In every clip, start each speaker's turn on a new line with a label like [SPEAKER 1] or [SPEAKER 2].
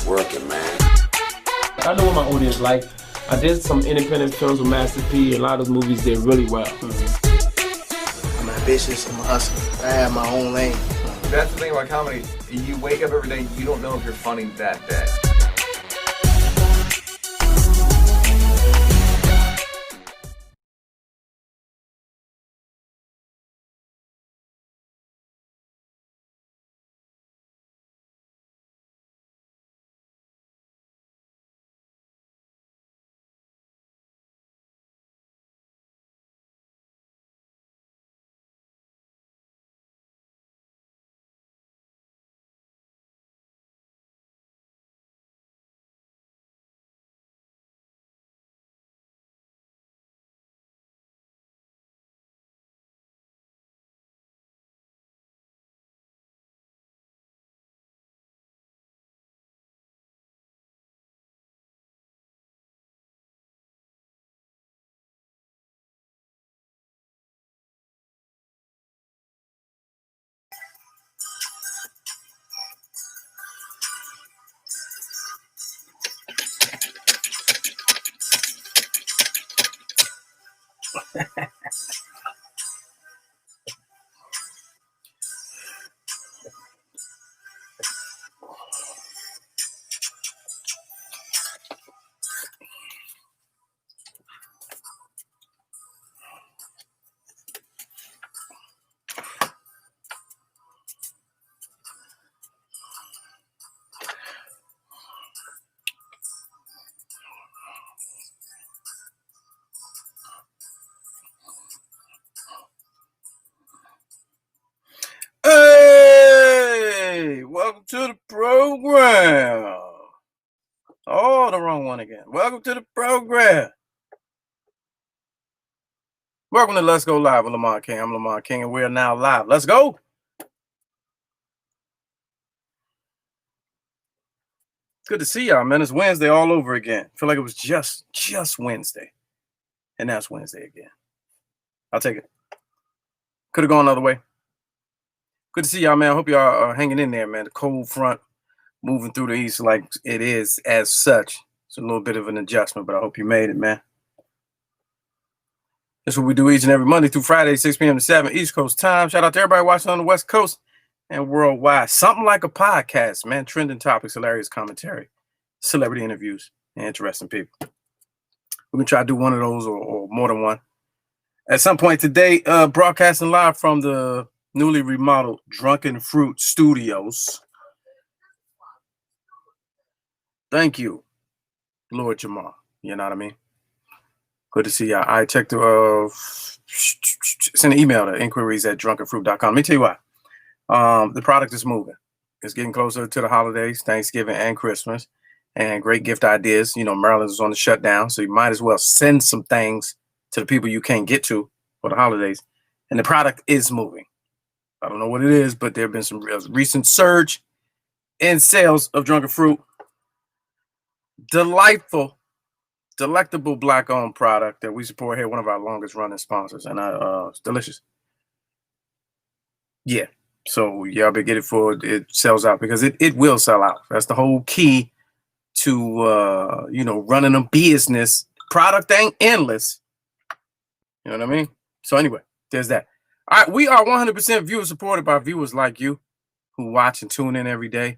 [SPEAKER 1] working, man.
[SPEAKER 2] I know what my audience like. I did some independent films with Master P. A lot of those movies did really well.
[SPEAKER 3] I'm ambitious. I'm a hustler. I have my own lane.
[SPEAKER 4] That's the thing about comedy. You wake up every day, you don't know if you're funny that day.
[SPEAKER 5] Hey, welcome to the program. Oh, the wrong one again. Welcome to the program. Welcome to Let's Go Live with Lamont King. I'm Lamont King, and we're now live. Let's go. Good to see y'all, man. It's Wednesday all over again. Feel like it was just Wednesday, and now it's Wednesday again. I'll take it. Could have gone another way. Good to see y'all, man. I hope y'all are hanging in there, man. The cold front moving through the east like it is as such. It's a little bit of an adjustment, but I hope you made it, man. That's what we do each and every Monday through Friday, 6 p.m. to 7 East Coast time. Shout out to everybody watching on the West Coast and worldwide. Something like a podcast, man. Trending topics, hilarious commentary, celebrity interviews, and interesting people. We're going to try to do one of those or more than one. At some point today, broadcasting live from the newly remodeled Drunken Fruit Studios. Thank you, Lord Jamal. You know what I mean? Good to see y'all. I checked the send an email to inquiries@drunkenfruit.com. Let me tell you why. The product is moving. It's getting closer to the holidays, Thanksgiving and Christmas, and great gift ideas. You know, Maryland is on the shutdown, so you might as well send some things to the people you can't get to for the holidays. And the product is moving. I don't know what it is, but there have been some recent surge in sales of Drunken Fruit. Delectable Black-owned product that we support here, one of our longest-running sponsors, and it's delicious. Yeah, so y'all better get it for it sells out, because it will sell out. That's the whole key to running a business. Product ain't endless. You know what I mean? So anyway, there's that. All right, we are 100% viewer supported by viewers like you who watch and tune in every day.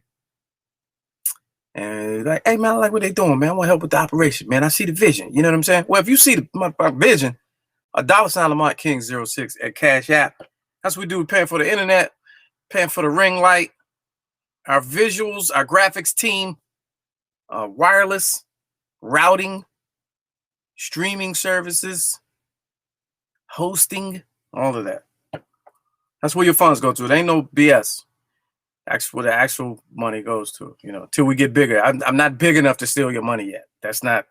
[SPEAKER 5] And like, hey, man, I like what they doing, man. I want to help with the operation, man. I see the vision. You know what I'm saying? Well, if you see my vision, $$ Lamont King 06 at Cash App. That's what we do. We're paying for the internet, paying for the ring light, our visuals, our graphics team, wireless, routing, streaming services, hosting, all of that. That's where your funds go to. It ain't no BS. That's where the actual money goes to, till we get bigger. I'm not big enough to steal your money yet. That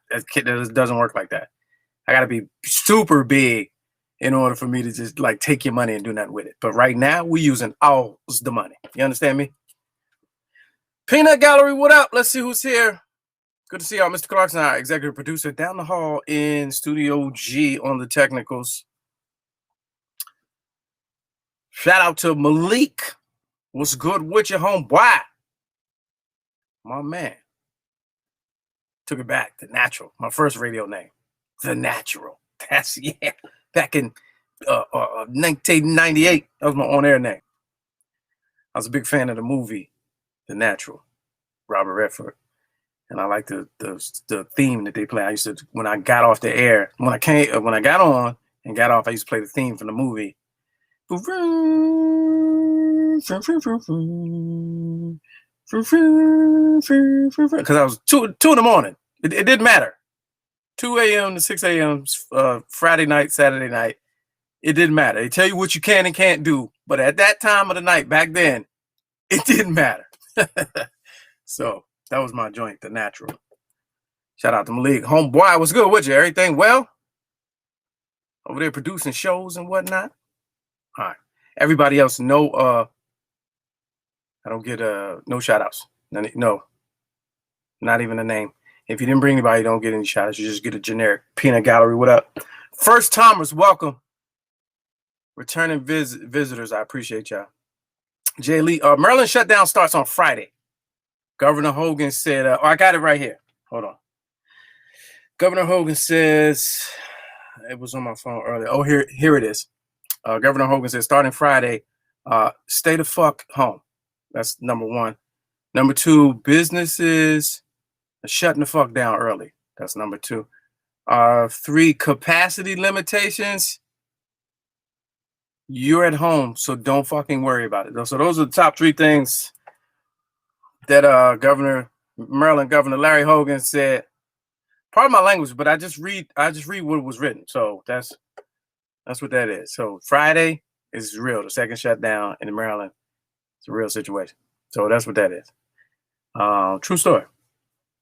[SPEAKER 5] doesn't work like that. I got to be super big in order for me to just like take your money and do nothing with it. But right now, we're using all the money. You understand me? Peanut Gallery, what up? Let's see who's here. Good to see y'all. Mr. Clarkson, our executive producer, down the hall in Studio G on the technicals. Shout out to Malik. What's good with your homeboy? My man. Took it back. The Natural. My first radio name. The Natural. That's, back in 1998. That was my on-air name. I was a big fan of the movie The Natural, Robert Redford. And I like the theme that they play. I used to, when I got off the air, when I got on and got off, I used to play the theme from the movie. Because I was 2 in the morning. It didn't matter. 2 a.m. to 6 a.m. Friday night, Saturday night. It didn't matter. They tell you what you can and can't do. But at that time of the night, back then, it didn't matter. So that was my joint, The Natural. Shout out to Malik. Homeboy, what's good with you? Everything well? Over there producing shows and whatnot? All right. Everybody else, no, I don't get no shout outs. No, not even a name. If you didn't bring anybody, you don't get any shout outs. You just get a generic peanut gallery. What up? First timers, welcome. Returning visitors, I appreciate y'all. Jay Lee, Maryland shutdown starts on Friday. Governor Hogan said, I got it right here. Hold on. Governor Hogan says, it was on my phone earlier. Oh, here it is. Governor Hogan said, starting Friday, stay the fuck home. That's number one. Number two, businesses are shutting the fuck down early. That's number two. 3, capacity limitations. You're at home, so don't fucking worry about it. So those are the top 3 things that Maryland Governor Larry Hogan said. Pardon my language, but I just read what was written. So that's what that is. So Friday is real. The second shutdown in Maryland, it's a real situation. So that's what that is. True story.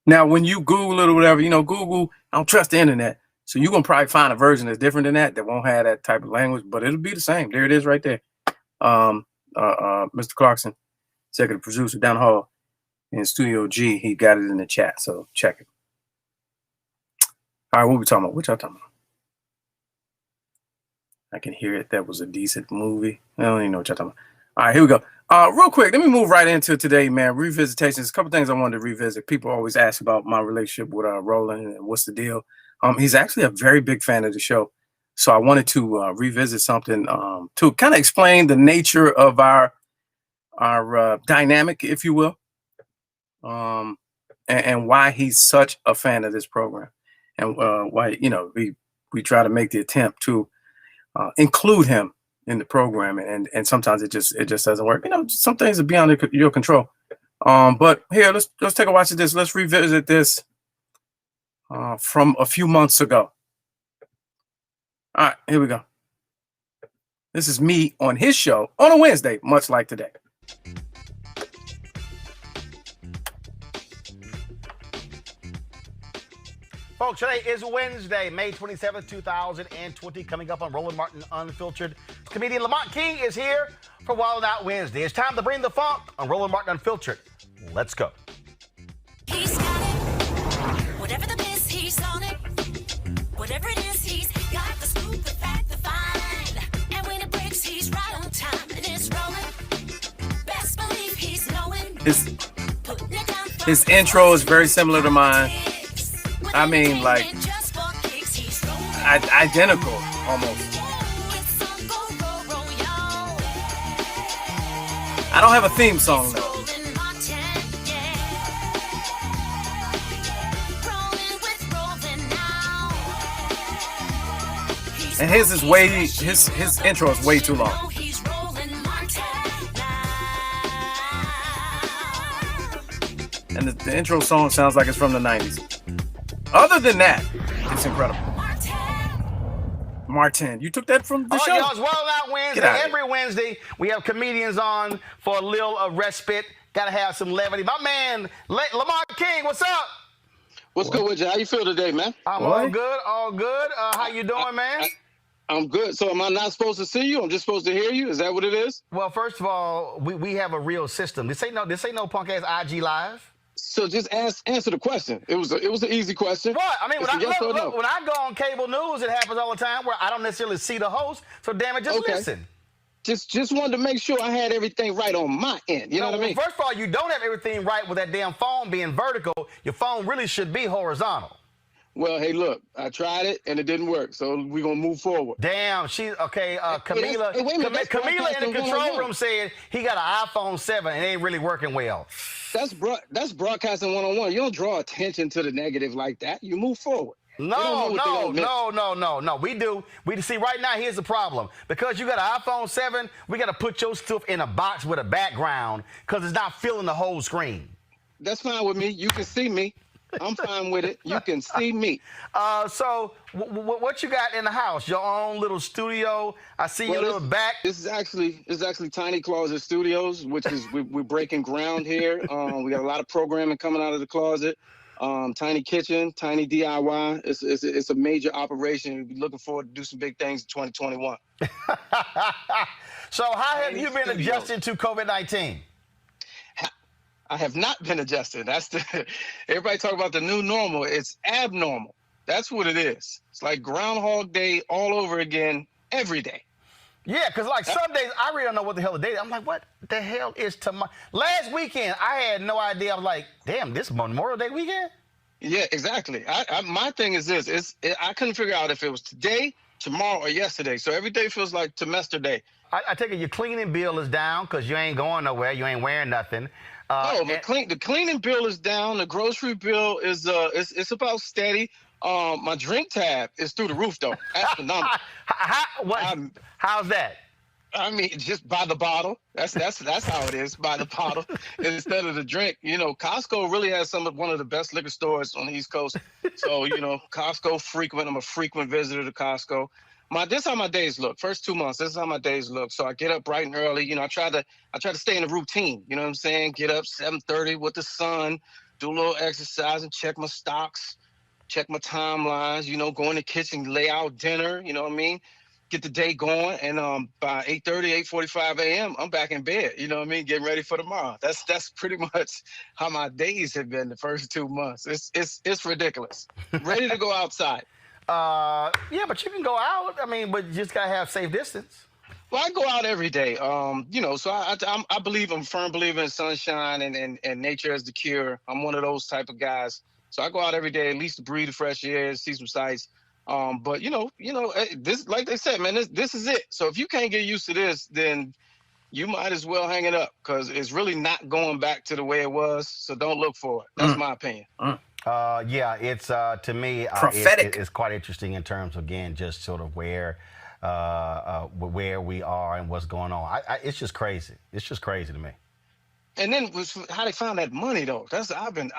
[SPEAKER 5] Now, when you Google it or whatever, Google, I don't trust the internet. So you're going to probably find a version that's different than that won't have that type of language, but it'll be the same. There it is right there. Mr. Clarkson, executive producer down the hall in Studio G, he got it in the chat. So check it. All right, what we talking about? What y'all talking about? I can hear it. That was a decent movie. I don't even know what y'all talking about. All right, here we go. Real quick, let me move right into today, man. Revisitations. There's a couple things I wanted to revisit. People always ask about my relationship with Roland and what's the deal. He's actually a very big fan of the show. So I wanted to revisit something to kind of explain the nature of our dynamic, if you will, and why he's such a fan of this program, and why we try to make the attempt to include him in the program, and sometimes it just doesn't work. Some things are beyond your control. But here, let's take a watch of this. Let's revisit this from a few months ago. All right, here we go. This is me on his show on a Wednesday, much like today.
[SPEAKER 1] Folks, today is Wednesday, May 27th, 2020. Coming up on Roland Martin Unfiltered, comedian Lamont King is here for Wild Out Wednesday. It's time to bring the funk on Roland Martin Unfiltered. Let's go.
[SPEAKER 6] He's got it. Whatever the biz, he's on it. Whatever it is, he's got the scoop, the fact, the find. And when it breaks, he's right on time and it's rolling. Best believe he's knowing.
[SPEAKER 5] His intro is very similar to mine. I mean, like, identical, almost. I don't have a theme song, though. And his intro is way too long. And the intro song sounds like it's from the 90s. Other than that, it's incredible. Martin, you took that from the show?
[SPEAKER 1] Y'all, it's Wild Out Wednesday. Every Wednesday, we have comedians on for a little respite. Got to have some levity. My man, Lamont King, what's up?
[SPEAKER 7] What's good with you? How you feel today, man?
[SPEAKER 1] I'm all good, all good. How you doing, man?
[SPEAKER 7] I'm good. So am I not supposed to see you? I'm just supposed to hear you? Is that what it is?
[SPEAKER 1] Well, first of all, we have a real system. This ain't no punk ass IG live.
[SPEAKER 7] So just answer the question. It was an easy question.
[SPEAKER 1] What? I mean, when
[SPEAKER 7] no.
[SPEAKER 1] I go on cable news, it happens all the time where I don't necessarily see the host. So damn it, just listen.
[SPEAKER 7] Just wanted to make sure I had everything right on my end. You know what I mean?
[SPEAKER 1] First of all, you don't have everything right with that damn phone being vertical. Your phone really should be horizontal.
[SPEAKER 7] Well, hey, look, I tried it and it didn't work, so we're gonna move forward.
[SPEAKER 1] Damn, she's okay. Camila,
[SPEAKER 7] hey, wait a minute, that's
[SPEAKER 1] Camila in the
[SPEAKER 7] broadcasting
[SPEAKER 1] control
[SPEAKER 7] 101.
[SPEAKER 1] room said he got an iPhone 7 and it ain't really working well.
[SPEAKER 7] That's broadcasting 101. You don't draw attention to the negative like that. You move forward.
[SPEAKER 1] No. We do. We see right now. Here's the problem: because you got an iPhone 7, we got to put your stuff in a box with a background because it's not filling the whole screen.
[SPEAKER 7] That's fine with me. You can see me. I'm fine with it. You can see me.
[SPEAKER 1] So what you got in the house? Your own little studio? I see your little back.
[SPEAKER 7] This is actually Tiny Closet Studios, which is we're breaking ground here. We got a lot of programming coming out of the closet. Tiny kitchen, tiny DIY. It's a major operation. We're looking forward to do some big things in 2021.
[SPEAKER 1] So how have
[SPEAKER 7] Tiny
[SPEAKER 1] you been
[SPEAKER 7] studios.
[SPEAKER 1] adjusting to COVID-19?
[SPEAKER 7] I have not been adjusted. That's everybody talk about the new normal. It's abnormal. That's what it is. It's like Groundhog Day all over again every day.
[SPEAKER 1] Yeah, because like some days I really don't know what the hell the day is. I'm like, what the hell is tomorrow? Last weekend I had no idea. I was like, damn, this Memorial Day weekend?
[SPEAKER 7] Yeah, exactly. My thing is this: I couldn't figure out if it was today, tomorrow, or yesterday. So every day feels like semester day.
[SPEAKER 1] I take it your cleaning bill is down because you ain't going nowhere. You ain't wearing nothing.
[SPEAKER 7] The cleaning bill is down. The grocery bill is it's about steady. My drink tab is through the roof though. That's the number.
[SPEAKER 1] How's that?
[SPEAKER 7] I mean, just by the bottle. That's how it is, by the bottle instead of the drink. You know, Costco really has one of the best liquor stores on the East Coast. So you know, Costco frequent. I'm a frequent visitor to Costco. This is how my days look. First 2 months, this is how my days look. So I get up bright and early. You know, I try to stay in a routine. You know what I'm saying? Get up 7:30 with the sun, do a little exercise, and check my stocks, check my timelines. You know, go in the kitchen, lay out dinner. You know what I mean? Get the day going, and by 8:30, 8:45 a.m., I'm back in bed. You know what I mean? Getting ready for tomorrow. That's pretty much how my days have been the first 2 months. It's ridiculous. Ready to go outside.
[SPEAKER 1] Yeah, but you can go out. I mean, but you just gotta have safe distance.
[SPEAKER 7] Well, I go out every day. You know, so I'm a firm believer in sunshine and nature as the cure. I'm one of those type of guys. So I go out every day, at least to breathe the fresh air, see some sights. But you know, this, like they said, man, this is it. So if you can't get used to this, then you might as well hang it up because it's really not going back to the way it was. So don't look for it. That's my opinion.
[SPEAKER 1] Yeah, it's to me
[SPEAKER 5] Prophetic.
[SPEAKER 1] it's quite interesting in terms of, again, just sort of where we are and what's going on. It's just crazy. It's just crazy to me.
[SPEAKER 7] And then was how they found that money though. I've been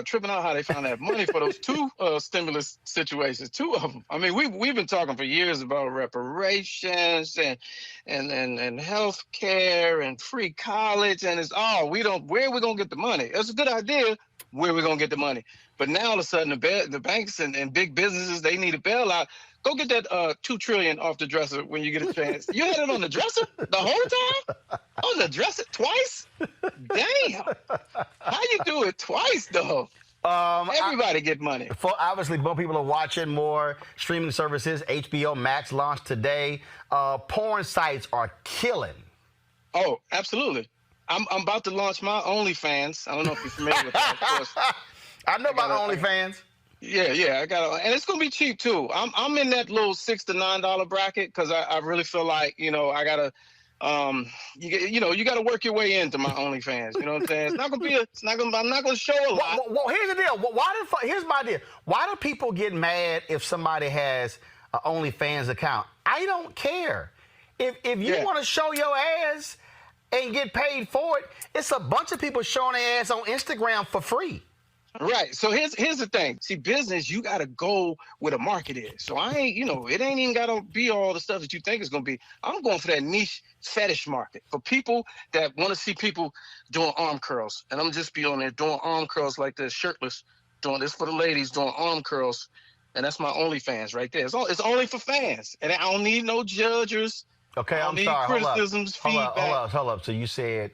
[SPEAKER 7] tripping out how they found that money for those two stimulus situations, two of them. I mean, we've been talking for years about reparations and health care and free college, and it's where are we gonna get the money? It's a good idea. Where are we gonna get the money? But now all of a sudden the banks and big businesses, they need a bailout. Go get that $2 trillion off the dresser when you get a chance. You had it on the dresser the whole time? On the dresser twice? Damn. How you do it twice though? Everybody get money.
[SPEAKER 1] For obviously, more people are watching, more streaming services. HBO Max launched today. Porn sites are killing.
[SPEAKER 7] Oh, absolutely. I'm about to launch my OnlyFans. I don't know if you're familiar with that. Of course.
[SPEAKER 1] I know about OnlyFans.
[SPEAKER 7] Yeah, I got, and it's gonna be cheap too. I'm in that little $6 to $9 bracket because I really feel like I gotta, you gotta work your way into my OnlyFans. You know what I'm saying? I'm not gonna show a lot.
[SPEAKER 1] Well, here's the deal. Here's my deal. Why do people get mad if somebody has an OnlyFans account? I don't care. If you want to show your ass and get paid for it, it's a bunch of people showing their ass on Instagram for free.
[SPEAKER 7] Right. So here's the thing. See, business, you got to go where the market is. So I ain't, it ain't even got to be all the stuff that you think it's going to be. I'm going for that niche fetish market for people that want to see people doing arm curls. And I'm just be on there doing arm curls like this, shirtless, doing this for the ladies, doing arm curls. And that's my OnlyFans right there. It's only for fans. And I don't need no judges.
[SPEAKER 1] Okay, I'm sorry.
[SPEAKER 7] Criticisms,
[SPEAKER 1] hold up. So you said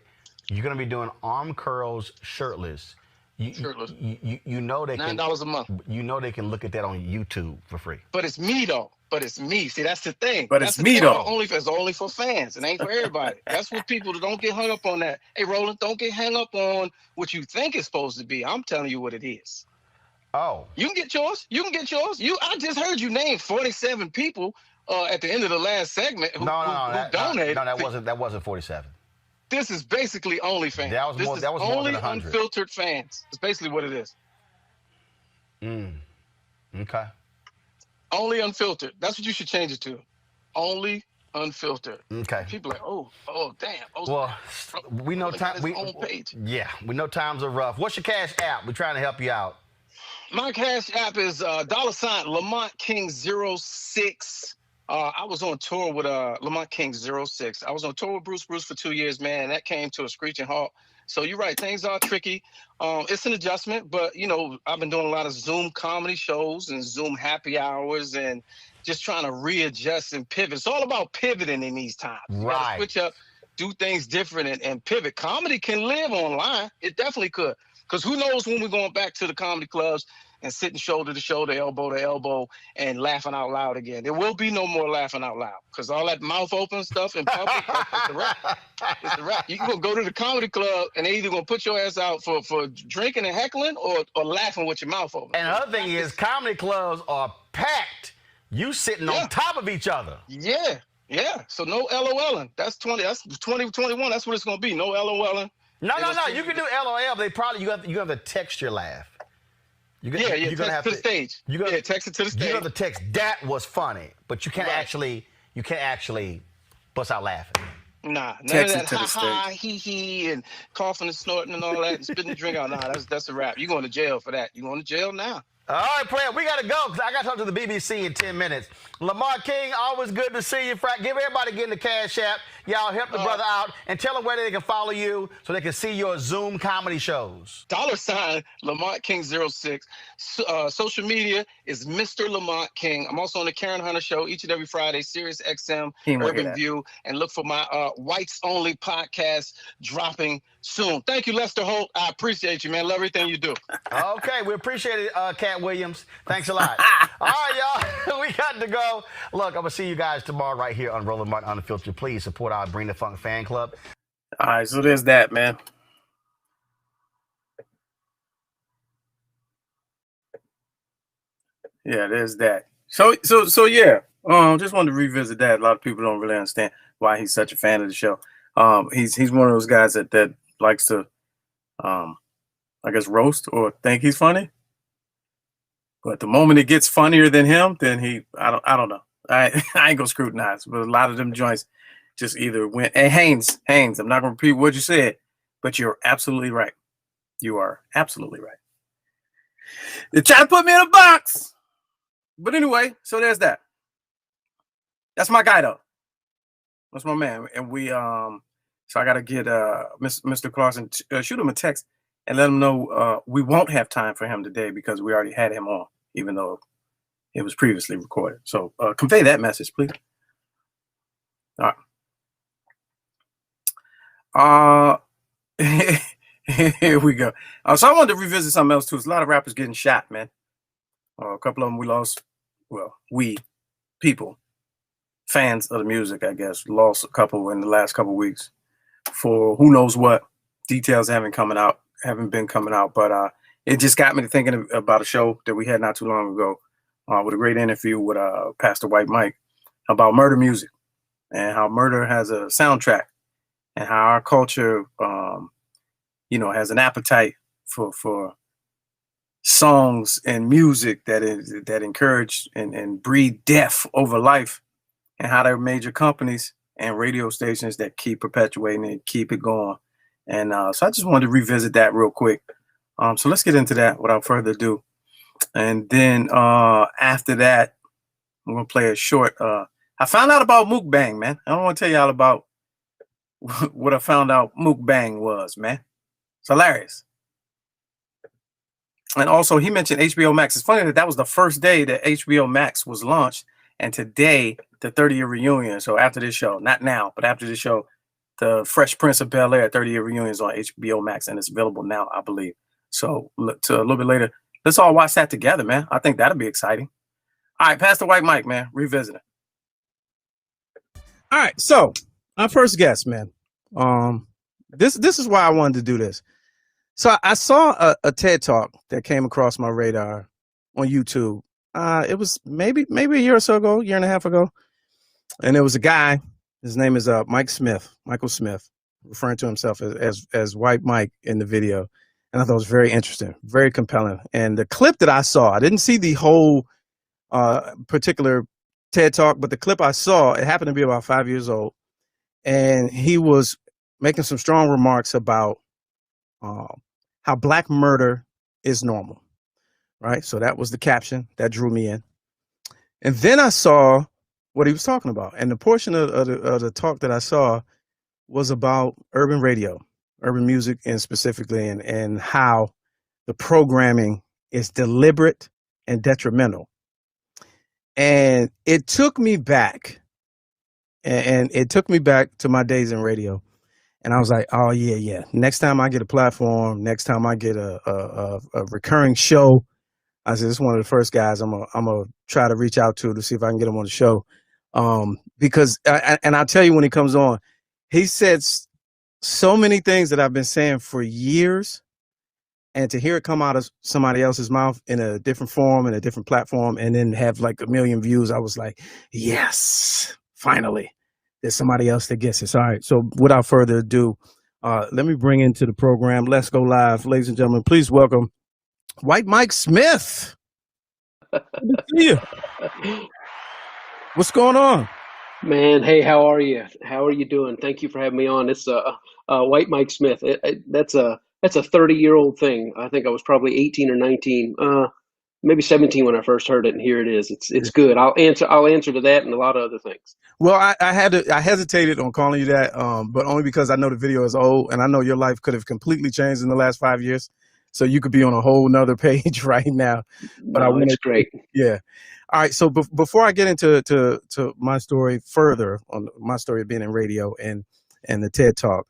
[SPEAKER 1] you're going to be doing arm curls shirtless.
[SPEAKER 7] shirtless.
[SPEAKER 1] You know they can
[SPEAKER 7] $9 a month.
[SPEAKER 1] You know they can look at that on YouTube for free.
[SPEAKER 7] But it's me though. But it's me. See, that's the thing.
[SPEAKER 5] But
[SPEAKER 7] that's
[SPEAKER 5] it's
[SPEAKER 7] the
[SPEAKER 5] me,
[SPEAKER 7] thing
[SPEAKER 5] though.
[SPEAKER 7] about OnlyFans. It's only for fans. It ain't for everybody. That's what people don't get hung up on that. Hey, Roland, don't get hung up on what you think it's supposed to be. I'm telling you what it is.
[SPEAKER 1] Oh.
[SPEAKER 7] You can get yours. You can get yours. I just heard you name 47 people at the end of the last segment who donated.
[SPEAKER 1] No, that wasn't 47.
[SPEAKER 7] This is basically OnlyFans.
[SPEAKER 1] That was more
[SPEAKER 7] only
[SPEAKER 1] than 100.
[SPEAKER 7] unfiltered fans. It's basically what it is.
[SPEAKER 1] Okay.
[SPEAKER 7] Only unfiltered. That's what you should change it to. Only unfiltered.
[SPEAKER 1] Okay.
[SPEAKER 7] People are like, oh, damn. Oh,
[SPEAKER 1] Well, we know
[SPEAKER 7] time.
[SPEAKER 1] Yeah, we know times are rough. What's your Cash App? We're trying to help you out.
[SPEAKER 7] My Cash App is $ Lamont King 06. I was on tour with Lamont King 06. I was on tour with Bruce for 2 years, man. And that came to a screeching halt. So you're right, things are tricky. It's an adjustment, but I've been doing a lot of Zoom comedy shows and Zoom happy hours and just trying to readjust and pivot. It's all about pivoting in these times. You gotta switch up, do things different and pivot. Comedy can live online. It definitely could. Because who knows when we're going back to the comedy clubs and sitting shoulder to shoulder, elbow to elbow, and laughing out loud again. There will be no more laughing out loud because all that mouth open stuff in public, it's a wrap. It's a wrap. You can go to the comedy club and they're either going to put your ass out for drinking and heckling or laughing with your mouth open.
[SPEAKER 1] And the other thing is comedy clubs are packed. You sitting on top of each other.
[SPEAKER 7] Yeah. So no LOLing. That's 2021. That's what it's going to be. No LOLing.
[SPEAKER 1] No. You can do LOL. They probably you have to text your laugh. You're gonna have
[SPEAKER 7] to the stage. Text it to the stage.
[SPEAKER 1] You have to text. That was funny, but you can't actually bust out laughing.
[SPEAKER 7] Nah, none of that ha he and coughing and snorting and all that and spitting the drink out. Nah, that's a wrap. You're going to jail for that. You're going to jail now.
[SPEAKER 1] All right, player, we got to go because I got to talk to the BBC in 10 minutes. Lamont King, always good to see you. Give everybody getting the Cash App. Y'all help the brother out and tell them where they can follow you so they can see your Zoom comedy shows.
[SPEAKER 7] $ Lamont King 06. Social media is Mr. Lamont King. I'm also on the Karen Hunter Show each and every Friday, Sirius XM, Urban View, and look for my Whites Only podcast dropping soon. Thank you, Lester Holt. I appreciate you, man. Love everything you do.
[SPEAKER 1] Okay, we appreciate it, Cat Williams. Thanks a lot. All right, y'all. We got to go. Look, I'm going to see you guys tomorrow right here on Roland Martin Unfiltered. Please support our Bring the Funk fan club.
[SPEAKER 5] All right, so there's that, man. Yeah, there's that. So yeah. Just wanted to revisit that. A lot of people don't really understand why he's such a fan of the show. He's one of those guys that likes to I guess roast or think he's funny. But the moment it gets funnier than him, then I don't know. I ain't gonna scrutinize, but a lot of them joints just either went. And Haynes, I'm not gonna repeat what you said, but you're absolutely right. You are absolutely right. They try to put me in a box. But anyway, so there's that. That's my guy though. That's my man. And we so I gotta get Mr. Clarkson, shoot him a text and let him know we won't have time for him today because we already had him on, even though it was previously recorded. So convey that message, please. All right. Here we go. So I wanted to revisit something else too. There's a lot of rappers getting shot, man. A couple of them we lost. Well, people, fans of the music, I guess, lost a couple in the last couple of weeks for who knows what. Details haven't been coming out, but it just got me to thinking about a show that we had not too long ago with a great interview with Pastor White Mike about murder music and how murder has a soundtrack and how our culture, has an appetite for songs and music that encourage and breed death over life, and how there are major companies and radio stations that keep perpetuating it, keep it going. And so I just wanted to revisit that real quick. So let's get into that without further ado. And then after that, I'm going to play a short. I found out about mukbang, man. I don't want to tell y'all about what I found out mukbang was, man. It's hilarious. And also, he mentioned HBO Max. It's funny that was the first day that HBO Max was launched. And today, the 30-year reunion. So after this show, not now, but after this show, the Fresh Prince of Bel-Air 30-year reunion is on HBO Max. And it's available now, I believe. So to a little bit later, let's all watch that together, man. I think that'll be exciting. All right, pass the white mic, man. Revisiting.
[SPEAKER 8] All right, so our first guest, man. This is why I wanted to do this. So I saw a TED Talk that came across my radar on YouTube. It was maybe a year or so ago, year and a half ago, and there was a guy. His name is Michael Smith, referring to himself as White Mike in the video, and I thought it was very interesting, very compelling. And the clip that I saw, I didn't see the whole particular TED Talk, but the clip I saw, it happened to be about 5 years old, and he was making some strong remarks about how black murder is normal, right? So that was the caption that drew me in. And then I saw what he was talking about, and the portion of the talk that I saw was about urban radio, urban music, and specifically, and how the programming is deliberate and detrimental. And it took me back, and it took me back to my days in radio. And I was like, oh, yeah. Next time I get a platform, next time I get a recurring show, I said, this is one of the first guys I'm gonna try to reach out to see if I can get him on the show. Because, and I'll tell you when he comes on, he said so many things that I've been saying for years. And to hear it come out of somebody else's mouth in a different form, in a different platform, and then have like 1 million views, I was like, yes, finally, there's somebody else that gets this. All right, so without further ado, let me bring into the program, Let's Go Live, ladies and gentlemen, please welcome White Mike Smith. Good to see you. What's going on?
[SPEAKER 9] Man, hey, how are you? How are you doing? Thank you for having me on. It's White Mike Smith. That's a 30-year-old thing. I think I was probably 18 or 19, maybe 17 when I first heard it, and here it is. It's good. I'll answer to that and a lot of other things.
[SPEAKER 8] Well, I hesitated on calling you that, but only because I know the video is old, and I know your life could have completely changed in the last 5 years. So you could be on a whole nother page right now. But
[SPEAKER 9] That's great.
[SPEAKER 8] Yeah. All right. So before I get into my story further on my story of being in radio and the TED Talk,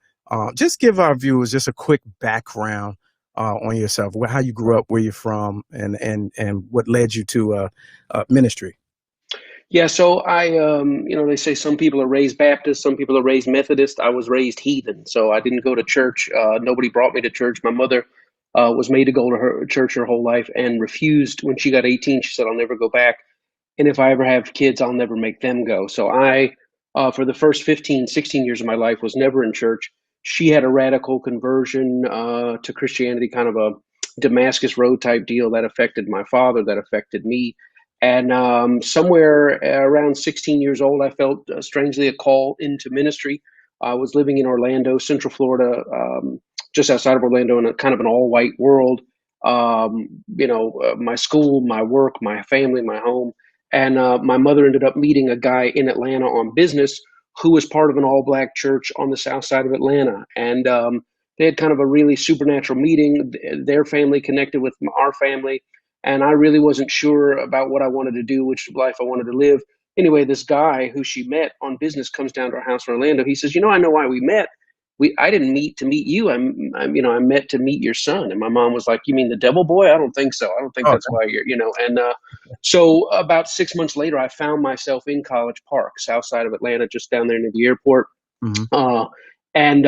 [SPEAKER 8] just give our viewers just a quick background on yourself, how you grew up, where you're from, and what led you to ministry.
[SPEAKER 9] Yeah, so I, they say some people are raised Baptist, some people are raised Methodist. I was raised heathen, so I didn't go to church. Nobody brought me to church. My mother was made to go to her church her whole life and refused when she got 18. She said, I'll never go back. And if I ever have kids, I'll never make them go. So I, for the first 15, 16 years of my life, was never in church. She had a radical conversion to Christianity, kind of a Damascus Road type deal that affected my father, that affected me. And somewhere around 16 years old, I felt strangely a call into ministry. I was living in Orlando, Central Florida, just outside of Orlando, in a kind of an all-white world. My school, my work, my family, my home. And my mother ended up meeting a guy in Atlanta on business who was part of an all-black church on the south side of Atlanta. And they had kind of a really supernatural meeting. Their family connected with our family. And I really wasn't sure about what I wanted to do, which life I wanted to live. Anyway, this guy who she met on business comes down to our house in Orlando. He says, I know why we met. I didn't meet to meet you. I met to meet your son. And my mom was like, you mean the devil boy? I don't think so. I don't think that's why you're, And so about 6 months later, I found myself in College Park, south side of Atlanta, just down there near the airport. Mm-hmm. And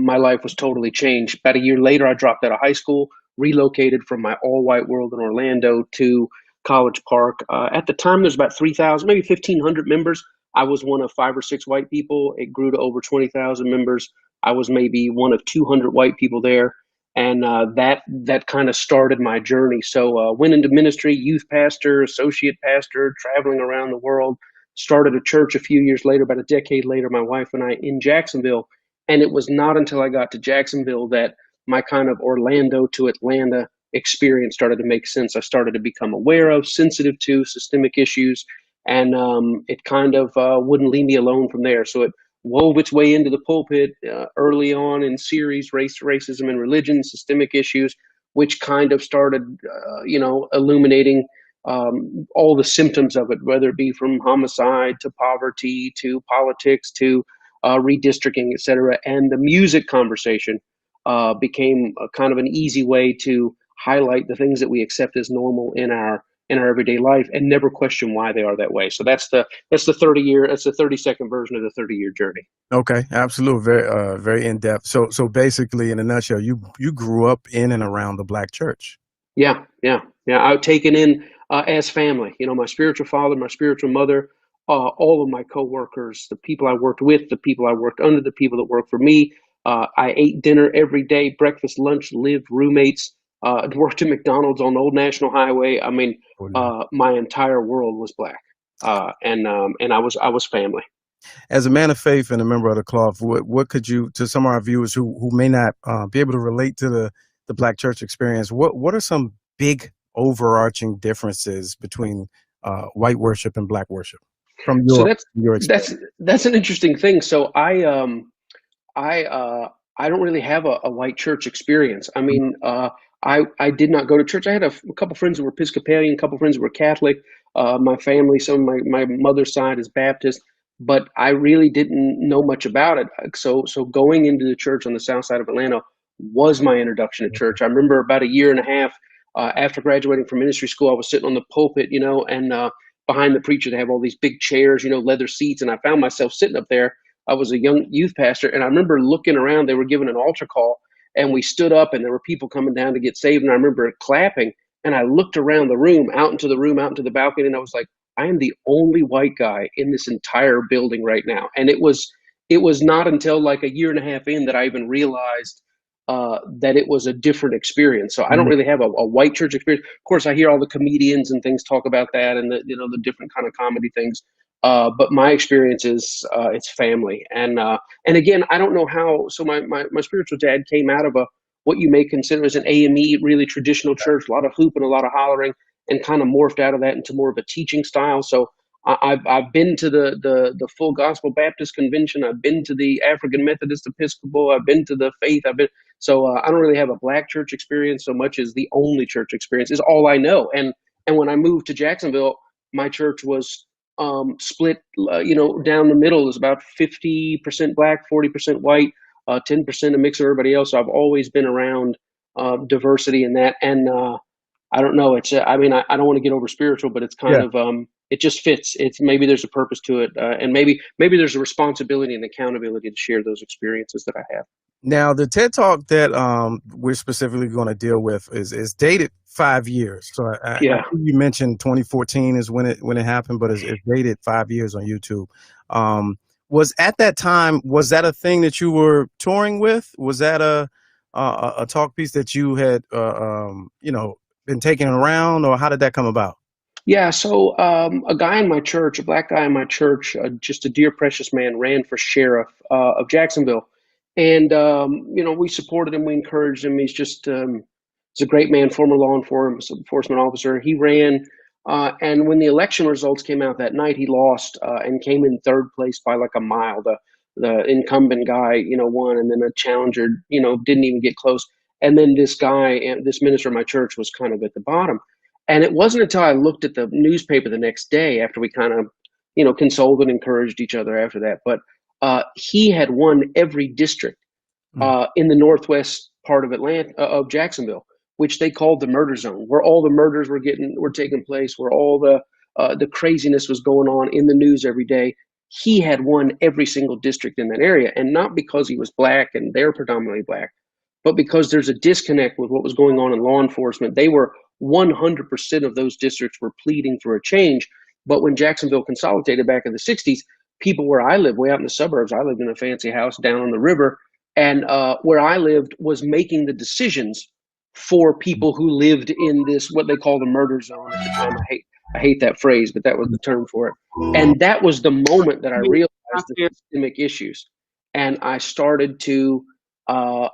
[SPEAKER 9] my life was totally changed. About a year later, I dropped out of high school, relocated from my all-white world in Orlando to College Park. At the time, there's about 3,000, maybe 1,500 members. I was one of 5 or 6 white people. It grew to over 20,000 members. I was maybe one of 200 white people there. And that kind of started my journey. So went into ministry, youth pastor, associate pastor, traveling around the world, started a church a few years later, about a decade later, my wife and I in Jacksonville. And it was not until I got to Jacksonville that my kind of Orlando to Atlanta experience started to make sense. I started to become aware of, sensitive to systemic issues, and it kind of wouldn't leave me alone from there. So it wove its way into the pulpit early on in series, racism and religion, systemic issues, which kind of started, illuminating all the symptoms of it, whether it be from homicide to poverty to politics to redistricting, et cetera. And the music conversation became a kind of an easy way to highlight the things that we accept as normal in our everyday life and never question why they are that way. So that's the 30-second version of the 30-year journey.
[SPEAKER 8] Okay, absolutely, very in depth. So basically, in a nutshell, you grew up in and around the Black church.
[SPEAKER 9] Yeah. I've taken in as family. You know, my spiritual father, my spiritual mother, all of my coworkers, the people I worked with, the people I worked under, the people that worked for me. I ate dinner every day, breakfast, lunch, lived roommates. Worked at McDonald's on Old National Highway. I mean, my entire world was Black, and I was family.
[SPEAKER 8] As a man of faith and a member of the cloth, what could you, to some of our viewers who may not be able to relate to the Black church experience, what are some big overarching differences between white worship and Black worship from your experience?
[SPEAKER 9] That's an interesting thing. So I don't really have a white church experience. I mean, I did not go to church. I had a couple friends who were Episcopalian, a couple friends who were Catholic. My family, some of my mother's side is Baptist, but I really didn't know much about it. So going into the church on the south side of Atlanta was my introduction to church. I remember about a year and a half after graduating from ministry school, I was sitting on the pulpit, you know, and behind the preacher, they have all these big chairs, you know, leather seats, and I found myself sitting up there. I was a young youth pastor, and I remember looking around. They were giving an altar call, and we stood up, and there were people coming down to get saved, and I remember clapping, and I looked around the room, out into the balcony, and I was like, I am the only white guy in this entire building right now. And it was not until like a year and a half in that I even realized that it was a different experience. So I don't really have a white church experience. Of course, I hear all the comedians and things talk about that, and the different kind of comedy things. But my experience is it's family, and again, I don't know how. So my spiritual dad came out of what you may consider as an AME, really traditional church, a lot of hooping, a lot of hollering, and kind of morphed out of that into more of a teaching style. So I've been to the Full Gospel Baptist Convention. I've been to the African Methodist Episcopal. I've been to the Faith. So I don't really have a Black church experience so much as the only church experience is all I know. And when I moved to Jacksonville, my church was split, down the middle. Is about 50% Black, 40% white, 10% a mix of everybody else. So I've always been around diversity in that. And I don't know. It's I mean, I don't want to get over spiritual, but it's kind of it just fits. It's maybe there's a purpose to it, and maybe there's a responsibility and accountability to share those experiences that I have.
[SPEAKER 8] Now, the TED Talk that we're specifically going to deal with is dated 5 years. So I think you mentioned 2014 is when it happened, but it's dated 5 years on YouTube. Was at that time, was that a thing that you were touring with? Was that a talk piece that you had been taking around, or how did that come about?
[SPEAKER 9] Yeah, so a guy in my church, a Black guy in my church, just a dear precious man, ran for sheriff of Jacksonville. And, we supported him. We encouraged him. He's just he's a great man, former law enforcement officer. He ran. And when the election results came out that night, he lost and came in third place by like a mile. The incumbent guy, won, and then a challenger, didn't even get close. And then this guy, this minister of my church, was kind of at the bottom. And it wasn't until I looked at the newspaper the next day after we kind of, consoled and encouraged each other after that. But he had won every district in the northwest part of of Jacksonville, which they called the murder zone, where all the murders were taking place, where all the craziness was going on in the news every day. He had won every single district in that area, and not because he was Black and they're predominantly Black, but because there's a disconnect with what was going on in law enforcement. They were 100% of those districts were pleading for a change. But when Jacksonville consolidated back in the 60s, people where I lived, way out in the suburbs, I lived in a fancy house down on the river, and where I lived was making the decisions for people who lived in this, what they call the murder zone at the time. I hate that phrase, but that was the term for it. And that was the moment that I realized the systemic issues. And I started to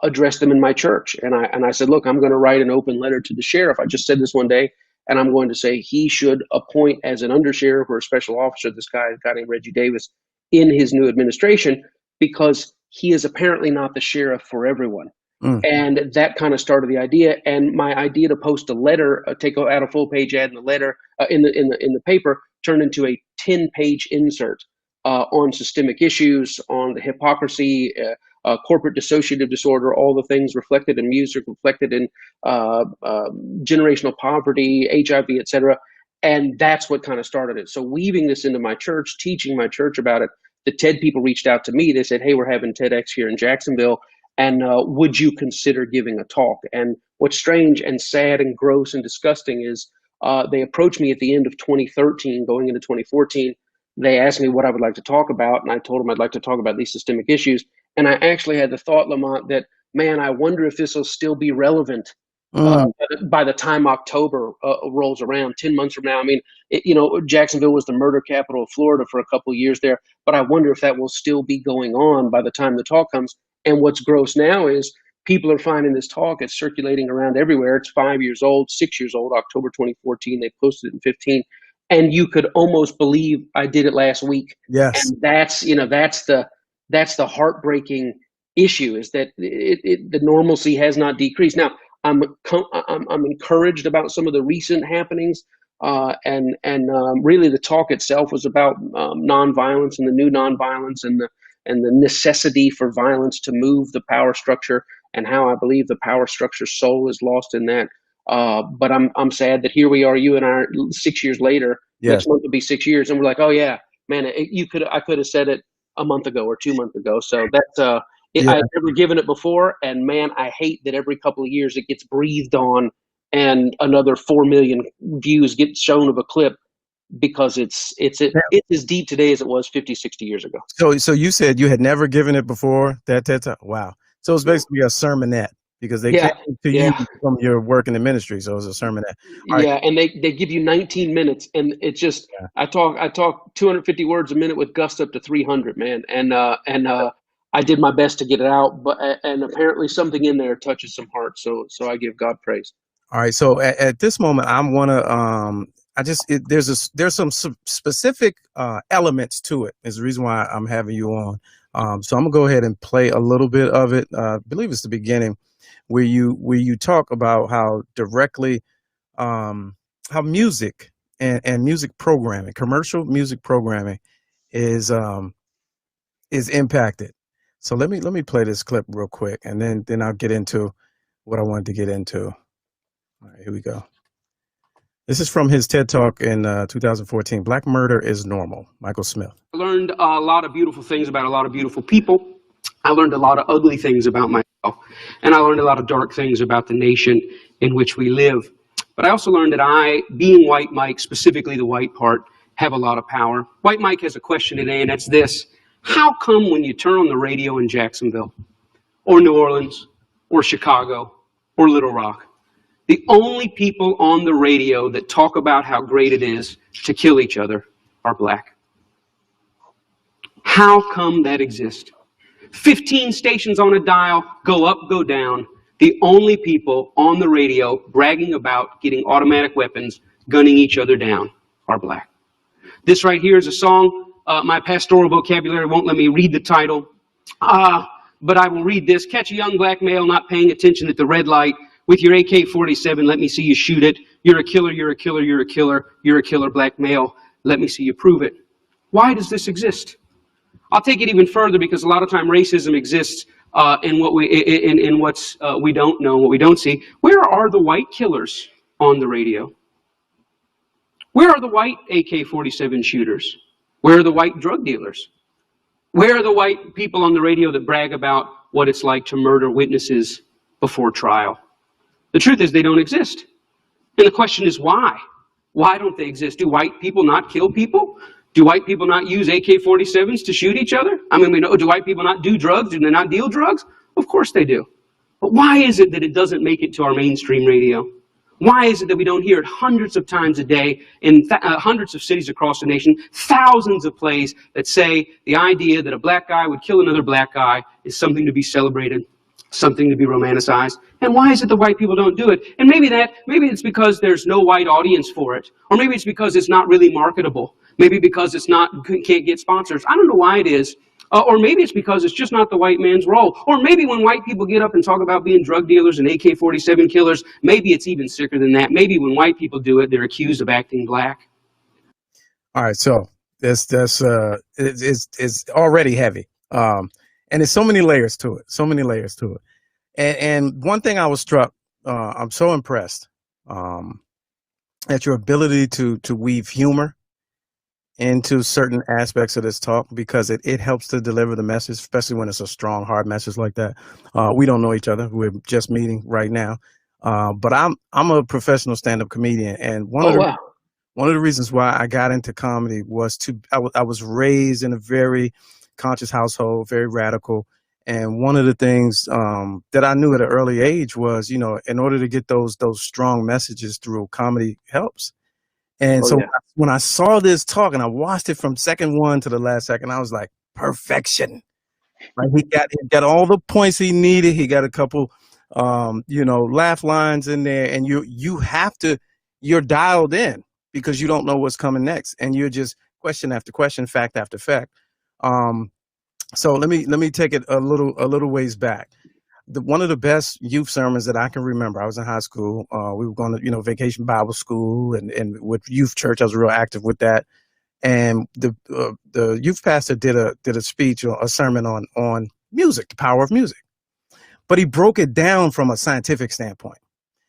[SPEAKER 9] address them in my church. And I said, look, I'm going to write an open letter to the sheriff. I just said this one day, and I'm going to say he should appoint as an undersheriff or a special officer this guy named Reggie Davis in his new administration, because he is apparently not the sheriff for everyone. And that kind of started the idea. And my idea to post a letter, take out a full page ad in the letter in the paper, turned into a 10-page insert on systemic issues, on the hypocrisy, corporate dissociative disorder, all the things reflected in music, reflected in generational poverty, HIV, etc. And that's what kind of started it. So weaving this into my church, teaching my church about it, the TED people reached out to me. They said, hey, we're having TEDx here in Jacksonville, and would you consider giving a talk? And what's strange and sad and gross and disgusting is they approached me at the end of 2013, going into 2014. They asked me what I would like to talk about, and I told them I'd like to talk about these systemic issues. And I actually had the thought, Lamont, that, man, I wonder if this will still be relevant by the time October rolls around, 10 months from now. I mean, Jacksonville was the murder capital of Florida for a couple of years there, but I wonder if that will still be going on by the time the talk comes. And what's gross now is people are finding this talk. It's circulating around everywhere. It's 5 years old, 6 years old, October 2014. They posted it in 15. And you could almost believe I did it last week.
[SPEAKER 8] Yes.
[SPEAKER 9] And that's the heartbreaking issue, is that the normalcy has not decreased. Now, I'm encouraged about some of the recent happenings, and really the talk itself was about nonviolence and the new nonviolence and the necessity for violence to move the power structure, and how I believe the power structure's soul is lost in that. But I'm sad that here we are, you and I, 6 years later.
[SPEAKER 8] Yes.
[SPEAKER 9] Next month will be 6 years, and we're like, oh yeah, man, I could have said it a month ago or 2 months ago. So that's I've never given it before, and man, I hate that every couple of years it gets breathed on, and another 4 million views get shown of a clip, because it's as deep today as it was 50, 60 years ago.
[SPEAKER 8] So you said you had never given it before that time. Wow. So it's basically a sermonette, because they came to you from your work in the ministry. So it's a sermonette.
[SPEAKER 9] Right. And they give you 19 minutes, and it's just I talk 250 words a minute with gusts up to 300, man. And I did my best to get it out, and apparently something in there touches some hearts. So I give God praise.
[SPEAKER 8] All right. So at this moment, I'm gonna there's some specific elements to it. Is the reason why I'm having you on. So I'm gonna go ahead and play a little bit of it. I believe it's the beginning, where you talk about how directly how music and music programming, commercial music programming, is impacted. So let me play this clip real quick, and then I'll get into what I wanted to get into. All right, here we go. This is from his TED Talk in 2014. Black Murder is Normal. Michael Smith.
[SPEAKER 9] I learned a lot of beautiful things about a lot of beautiful people. I learned a lot of ugly things about myself, and I learned a lot of dark things about the nation in which we live. But I also learned that I, being White Mike, specifically the white part, have a lot of power. White Mike has a question today, and that's this: how come when you turn on the radio in Jacksonville, or New Orleans, or Chicago, or Little Rock, the only people on the radio that talk about how great it is to kill each other are black? How come that exists? 15 stations on a dial, go up, go down. The only people on the radio bragging about getting automatic weapons, gunning each other down, are black. This right here is a song. My pastoral vocabulary won't let me read the title, but I will read this. Catch a young black male not paying attention at the red light with your AK-47. Let me see you shoot it. You're a killer, you're a killer, you're a killer. You're a killer, black male. Let me see you prove it. Why does this exist? I'll take it even further, because a lot of time racism exists in what we don't know, what we don't see. Where are the white killers on the radio? Where are the white AK-47 shooters? Where are the white drug dealers? Where are the white people on the radio that brag about what it's like to murder witnesses before trial? The truth is they don't exist. And the question is why? Why don't they exist? Do white people not kill people? Do white people not use AK-47s to shoot each other? I mean, do white people not do drugs? Do they not deal drugs? Of course they do. But why is it that it doesn't make it to our mainstream radio? Why is it that we don't hear it hundreds of times a day in hundreds of cities across the nation, thousands of plays that say the idea that a black guy would kill another black guy is something to be celebrated, something to be romanticized? And why is it that white people don't do it? And maybe it's because there's no white audience for it. Or maybe it's because it's not really marketable. Maybe because can't get sponsors. I don't know why it is. Or maybe it's because it's just not the white man's role. Or maybe when white people get up and talk about being drug dealers and AK-47 killers, maybe it's even sicker than that. Maybe when white people do it, they're accused of acting black.
[SPEAKER 8] All right, so it's already heavy. And And there's so many layers to it. So many layers to it. And one thing I was struck, I'm so impressed at your ability to weave humor into certain aspects of this talk, because it helps to deliver the message, especially when it's a strong, hard message like that. We don't know each other. We're just meeting right now. But I'm a professional stand-up comedian, and one of the reasons why I got into comedy was I was raised in a very conscious household, very radical. And one of the things that I knew at an early age was, in order to get those strong messages through, comedy helps. And when I saw this talk and I watched it from second one to the last second, I was like, perfection. Like he got all the points he needed. He got a couple, laugh lines in there, and you're dialed in because you don't know what's coming next, and you're just question after question, fact after fact. So let me take it a little ways back. One of the best youth sermons that I can remember, I was in high school. We were going to, vacation Bible school, and with youth church, I was real active with that. And the youth pastor did a speech or a sermon on music, the power of music, but he broke it down from a scientific standpoint,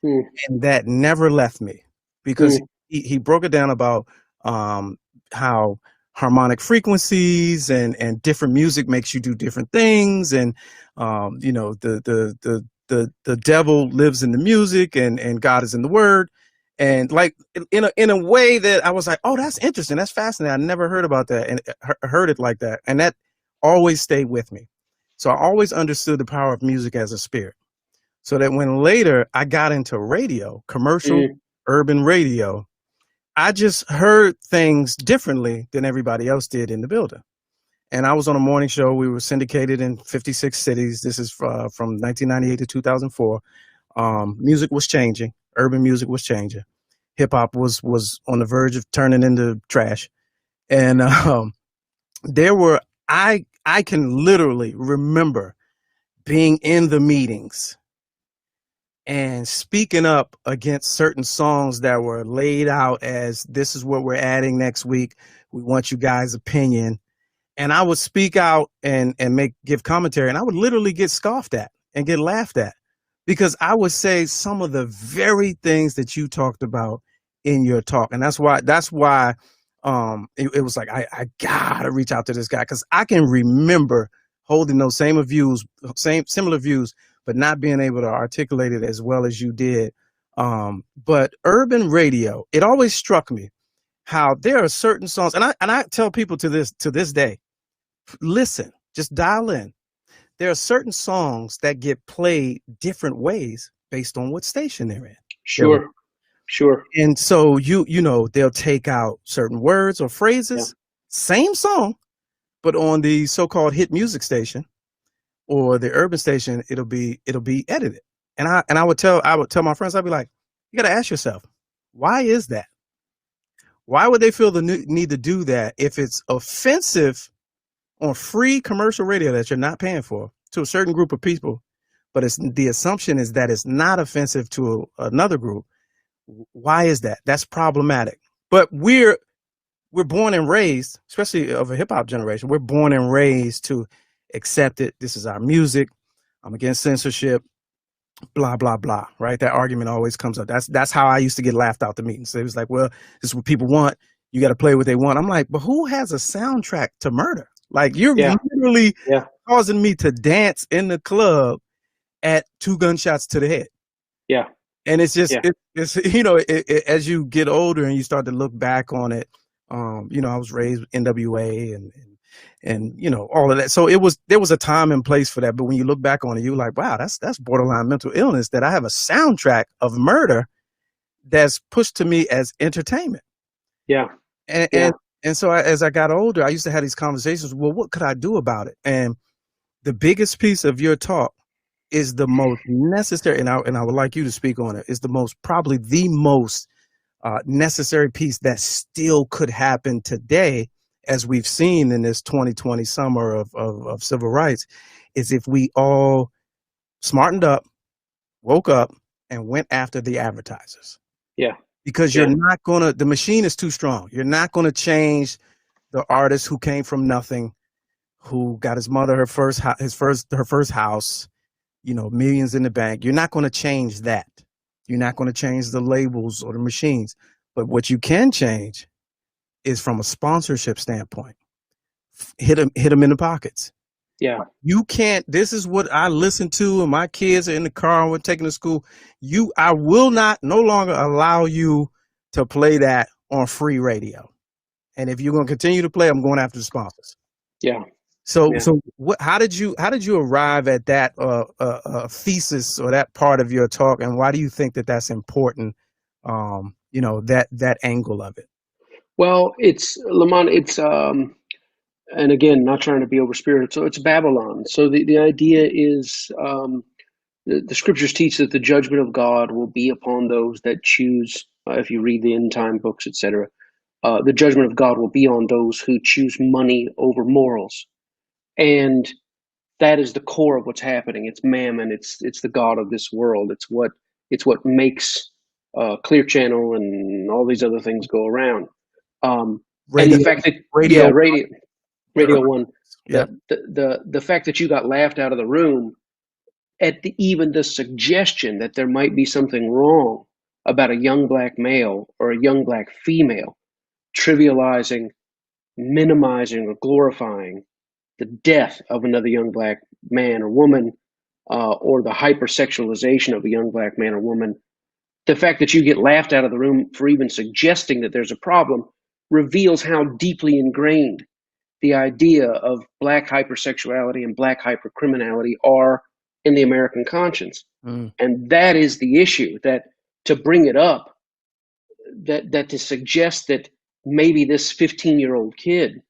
[SPEAKER 8] and that never left me, because he broke it down about how harmonic frequencies and different music makes you do different things, and the devil lives in the music, and God is in the word, and like in a way that I was like, oh, that's interesting, that's fascinating. I never heard about that and heard it like that, and that always stayed with me. So I always understood the power of music as a spirit. So that when later I got into radio, commercial urban radio, I just heard things differently than everybody else did in the building. And I was on a morning show. We were syndicated in 56 cities. This is from 1998 to 2004. Music was changing. Urban music was changing. Hip hop was on the verge of turning into trash. And I can literally remember being in the meetings and speaking up against certain songs that were laid out as, this is what we're adding next week. We want you guys' opinion. And I would speak out and give commentary, and I would literally get scoffed at and get laughed at, because I would say some of the very things that you talked about in your talk. And that's why it was like, I gotta reach out to this guy, because I can remember holding those similar views, but not being able to articulate it as well as you did. But urban radio, it always struck me how there are certain songs, and I tell people to this day, listen, just dial in. There are certain songs that get played different ways based on what station they're in.
[SPEAKER 9] Sure.
[SPEAKER 8] And so they'll take out certain words or phrases, same song, but on the so-called hit music station or the urban station, it'll be edited. And I would tell my friends, I'd be like, you got to ask yourself, why is that? Why would they feel the need to do that if it's offensive on free commercial radio that you're not paying for to a certain group of people, but the assumption is that it's not offensive to another group? Why is that? That's problematic. But we're born and raised, especially of a hip hop generation, we're born and raised to accept it. This is our music. I'm against censorship, blah, blah, blah, right? That argument always comes up. That's how I used to get laughed out the meetings. So it was like, well, this is what people want. You got to play what they want. I'm like, but who has a soundtrack to murder? Like, you're literally causing me to dance in the club at 2 gunshots to the head. Yeah. And it's just, it's as you get older and you start to look back on it, I was raised with NWA and all of that. So there was a time and place for that. But when you look back on it, you're like, wow, that's borderline mental illness, that I have a soundtrack of murder that's pushed to me as entertainment. Yeah. And so as I got older, I used to have these conversations. Well, what could I do about it? And the biggest piece of your talk is the most necessary, and I would like you to speak on it, is probably the most necessary piece that still could happen today, as we've seen in this 2020 summer of civil rights, is if we all smartened up, woke up, and went after the advertisers. Yeah. Because you're not the machine is too strong. You're not going to change the artist who came from nothing, who got his mother her first house, millions in the bank. You're not going to change that. You're not going to change the labels or the machines. But what you can change is from a sponsorship standpoint. Hit them in the pockets.
[SPEAKER 9] Yeah.
[SPEAKER 8] You can't. This is what I listen to, and my kids are in the car and we're taking to school. I will no longer allow you to play that on free radio. And if you're going to continue to play, I'm going after the sponsors.
[SPEAKER 9] Yeah.
[SPEAKER 8] So how did you arrive at that thesis or that part of your talk, and why do you think that that's important? That angle of it.
[SPEAKER 9] Well, it's Lamont. It's and again, not trying to be over spirited. So it's Babylon. So the idea is the scriptures teach that the judgment of God will be upon those that choose. If you read the end time books, etc., the judgment of God will be on those who choose money over morals. And that is the core of what's happening. It's mammon. It's the god of this world. It's what makes Clear Channel and all these other things go around. And the fact that Radio One, the fact that you got laughed out of the room at even the suggestion that there might be something wrong about a young black male or a young black female, trivializing, minimizing, or glorifying the death of another young black man or woman, or the hypersexualization of a young black man or woman. The fact that you get laughed out of the room for even suggesting that there's a problem reveals how deeply ingrained the idea of black hypersexuality and black hypercriminality are in the American conscience. And that is the issue, that to bring it up, that to suggest that maybe this 15-year-old kid,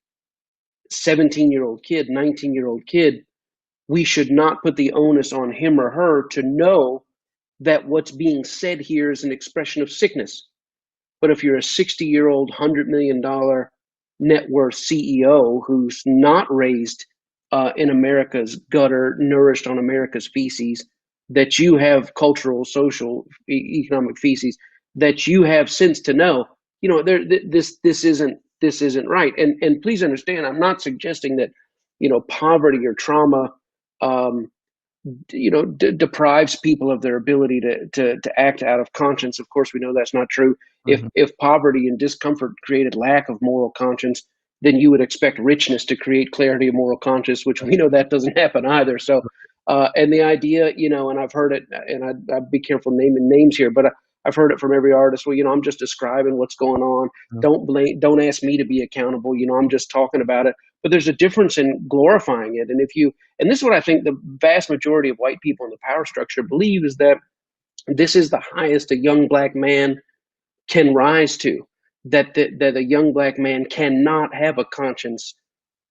[SPEAKER 9] 17-year-old kid, 19-year-old kid, we should not put the onus on him or her to know that what's being said here is an expression of sickness. But if you're a 60-year-old, $100 million net worth CEO who's not raised in America's gutter, nourished on America's feces, that you have cultural, social, economic feces, that you have sense to know, this isn't right. And please understand, I'm not suggesting that, poverty or trauma, deprives people of their ability to act out of conscience. Of course, we know that's not true. If poverty and discomfort created lack of moral conscience, then you would expect richness to create clarity of moral conscience, which we know that doesn't happen either. So, and the idea, and I've heard it, and I'd be careful naming names here, but I've heard it from every artist. Well, I'm just describing what's going on. Don't ask me to be accountable. I'm just talking about it. But there's a difference in glorifying it. And this is what I think the vast majority of white people in the power structure believe, is that this is the highest a young black man can rise to, that a young black man cannot have a conscience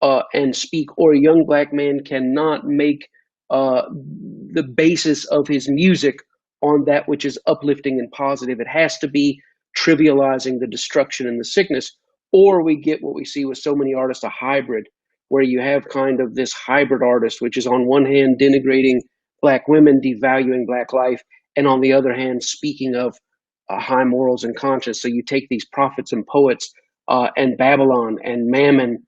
[SPEAKER 9] and speak, or a young black man cannot make the basis of his music on that which is uplifting and positive. It has to be trivializing the destruction and the sickness, or we get what we see with so many artists, a hybrid, where you have kind of this hybrid artist, which is on one hand denigrating black women, devaluing black life, and on the other hand speaking of high morals and conscience. So you take these prophets and poets and Babylon and Mammon,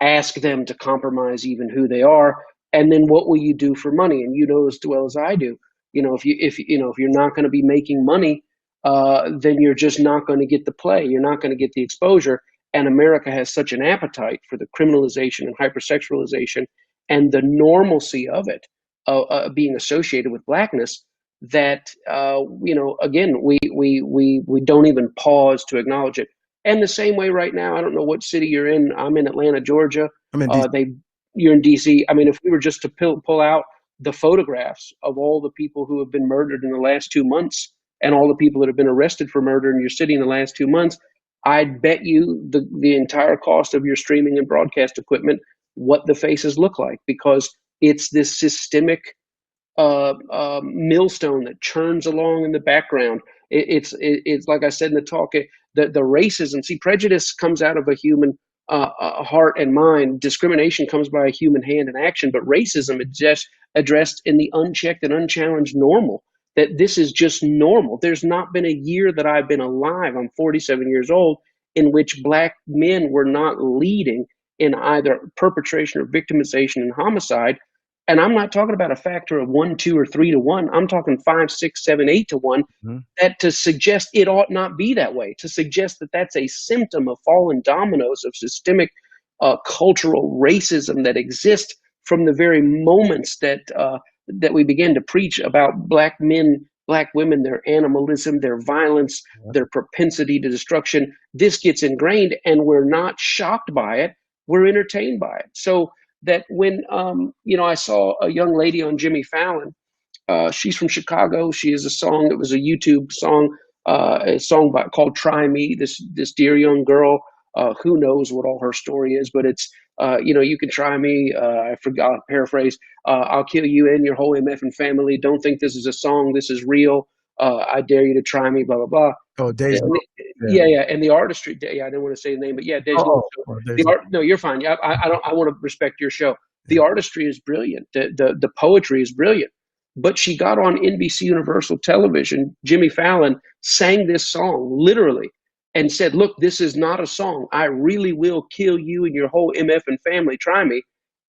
[SPEAKER 9] ask them to compromise even who they are, and then what will you do for money? And as well as I do, if you're not going to be making money, then you're just not going to get the play. You're not going to get the exposure. And America has such an appetite for the criminalization and hypersexualization and the normalcy of it being associated with blackness, that again, we don't even pause to acknowledge it. And the same way right now, I don't know what city you're in. I'm in Atlanta, Georgia.
[SPEAKER 8] I'm in DC.
[SPEAKER 9] You're in DC. I mean, if we were just to pull out the photographs of all the people who have been murdered in the last 2 months and all the people that have been arrested for murder in your city in the last 2 months, I'd bet you the entire cost of your streaming and broadcast equipment, what the faces look like, because it's this systemic millstone that churns along in the background. It's like I said in the talk, the racism. See, prejudice comes out of a human heart and mind. Discrimination comes by a human hand and action. But racism is just addressed in the unchecked and unchallenged normal. That this is just normal. There's not been a year that I've been alive, I'm 47 years old, in which black men were not leading in either perpetration or victimization and homicide. And I'm not talking about a factor of 1, 2, or 3 to 1. I'm talking 5, 6, 7, 8 to 1. That to suggest it ought not be that way, to suggest that that's a symptom of fallen dominoes of systemic cultural racism that exists from the very moments that that we begin to preach about black men, black women, their animalism, their violence, their propensity to destruction. This gets ingrained, and we're not shocked by it. We're entertained by it. So that when I saw a young lady on Jimmy Fallon. She's from Chicago. She has a song. It was a YouTube song, a song called "Try Me." This dear young girl. Who knows what all her story is, but it's you can try me. I forgot, paraphrase. I'll kill you and your whole MF family. Don't think this is a song. This is real. I dare you to try me. Blah blah blah.
[SPEAKER 8] Oh, Days.
[SPEAKER 9] Yeah, and the artistry. Yeah, I didn't want to say the name, but yeah, Days. No, you're fine. I don't. I want to respect your show. The artistry is brilliant. The poetry is brilliant. But she got on NBC Universal Television. Jimmy Fallon sang this song literally and said, "Look, this is not a song. I really will kill you and your whole MF family. Try me."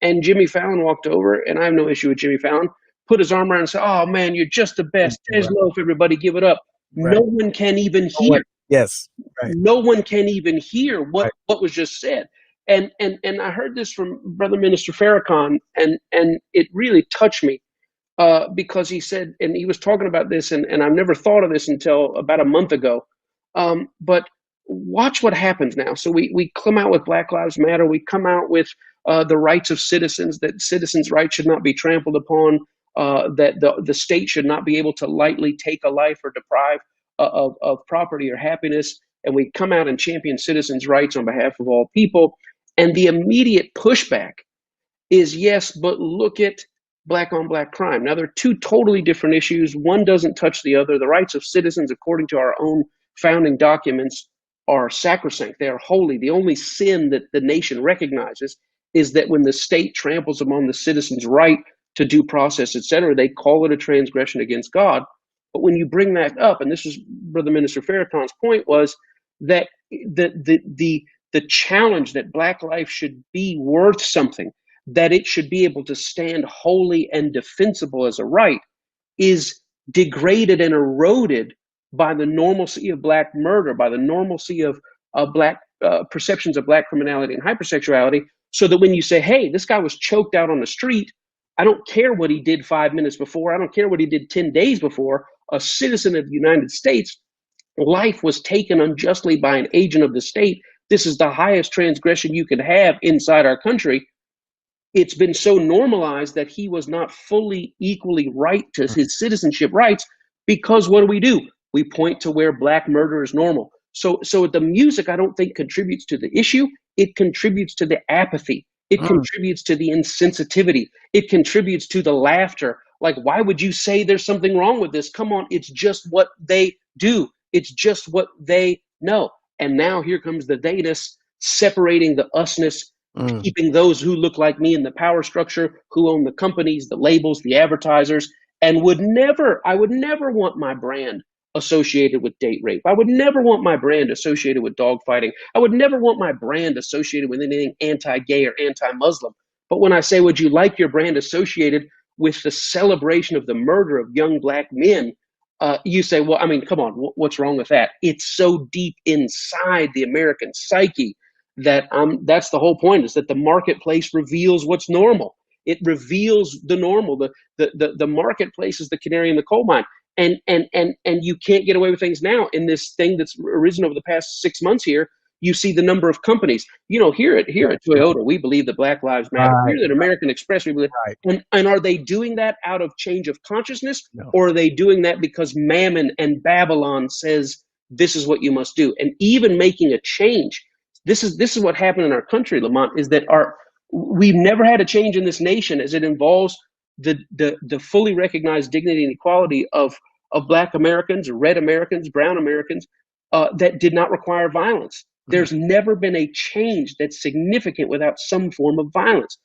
[SPEAKER 9] And Jimmy Fallon walked over, and I have no issue with Jimmy Fallon, put his arm around and said, "Oh, man, you're just the best. There's loaf, everybody give it up." Right. No one can even hear.
[SPEAKER 8] Yes. Right.
[SPEAKER 9] No one can even hear what was just said. And I heard this from Brother Minister Farrakhan, and it really touched me. Because he said, and he was talking about this, and I've never thought of this until about a month ago. But watch what happens now. So we come out with Black Lives Matter. We come out with the rights of citizens, that citizens' rights should not be trampled upon, that the state should not be able to lightly take a life or deprive of property or happiness. And we come out and champion citizens' rights on behalf of all people. And the immediate pushback is, yes, but look at black on black crime. Now, there are two totally different issues. One doesn't touch the other. The rights of citizens, according to our own founding documents, are sacrosanct. They are holy. The only sin that the nation recognizes is that when the state tramples upon the citizen's right to due process, etc., they call it a transgression against God. But when you bring that up, and this is Brother Minister Farrakhan's point, was that the challenge that black life should be worth something, that it should be able to stand holy and defensible as a right, is degraded and eroded by the normalcy of black murder, by the normalcy of black perceptions of black criminality and hypersexuality, so that when you say, hey, this guy was choked out on the street, I don't care what he did 5 minutes before, I don't care what he did 10 days before, a citizen of the United States, life was taken unjustly by an agent of the state. This is the highest transgression you could have inside our country. It's been so normalized that he was not fully equally right to his citizenship rights, because what do? We point to where black murder is normal. So the music, I don't think, contributes to the issue. It contributes to the apathy. It contributes to the insensitivity. It contributes to the laughter. Like, why would you say there's something wrong with this? Come on, it's just what they do. It's just what they know. And now here comes the they-ness, separating the usness, keeping those who look like me in the power structure, who own the companies, the labels, the advertisers, and I would never want my brand associated with date rape. I would never want my brand associated with dogfighting. I would never want my brand associated with anything anti-gay or anti-Muslim. But when I say, would you like your brand associated with the celebration of the murder of young black men, you say, well, I mean, come on, what's wrong with that? It's so deep inside the American psyche that that's the whole point, is that the marketplace reveals what's normal. It reveals the normal. The marketplace is the canary in the coal mine. And you can't get away with things now. In this thing that's arisen over the past 6 months here, you see the number of companies. You know, here at Toyota, we believe that Black Lives Matter. Here at American Express, we believe. And are they doing that out of change of consciousness, or are they doing that because Mammon and Babylon says this is what you must do? And even making a change, this is what happened in our country, Lamont, is that we've never had a change in this nation as it involves the fully recognized dignity and equality of Black Americans, red Americans, brown Americans, that did not require violence. There's never been a change that's significant without some form of violence.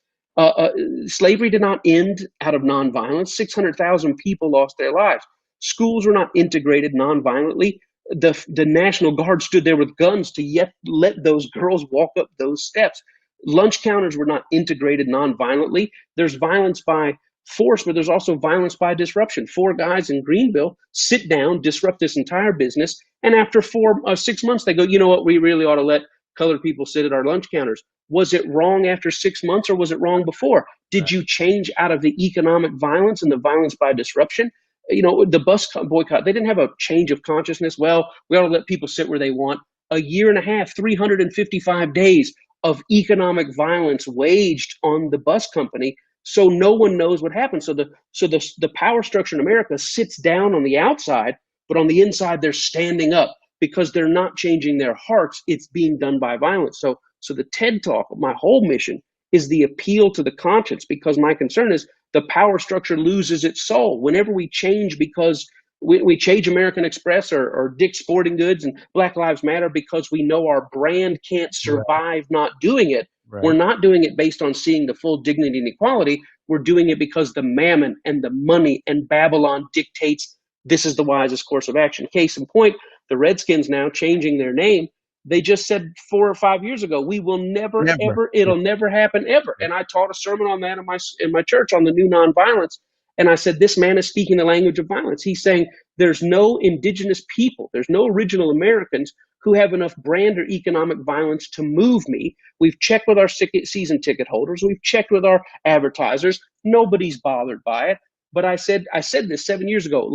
[SPEAKER 9] Slavery did not end out of nonviolence. 600,000 people lost their lives. Schools were not integrated nonviolently. The National Guard stood there with guns to yet let those girls walk up those steps. Lunch counters were not integrated non-violently. There's violence by force, but there's also violence by disruption. 4 guys in Greenville sit down, disrupt this entire business, and after 6 months, they go, you know what, we really ought to let colored people sit at our lunch counters. Was it wrong after 6 months, or was it wrong before? Did you change out of the economic violence and the violence by disruption? You know, the bus boycott, they didn't have a change of consciousness. Well, we ought to let people sit where they want. A year and a half, 355 days of economic violence waged on the bus company, so no one knows what happened. So the power structure in America sits down on the outside, but on the inside they're standing up because they're not changing their hearts. It's being done by violence. So the TED Talk, my whole mission is the appeal to the conscience, because my concern is the power structure loses its soul. Whenever we change because we change American Express or Dick's Sporting Goods and Black Lives Matter because we know our brand can't survive not doing it. Right. We're not doing it based on seeing the full dignity and equality. We're doing it because the mammon and the money and Babylon dictates this is the wisest course of action. Case in point, the Redskins now changing their name. They just said 4 or 5 years ago, we will never. Ever, it'll never happen ever. And I taught a sermon on that in my church on the new nonviolence. And I said, this man is speaking the language of violence. He's saying there's no indigenous people, there's no original Americans who have enough brand or economic violence to move me. We've checked with our season ticket holders. We've checked with our advertisers. Nobody's bothered by it. But I said this 7 years ago,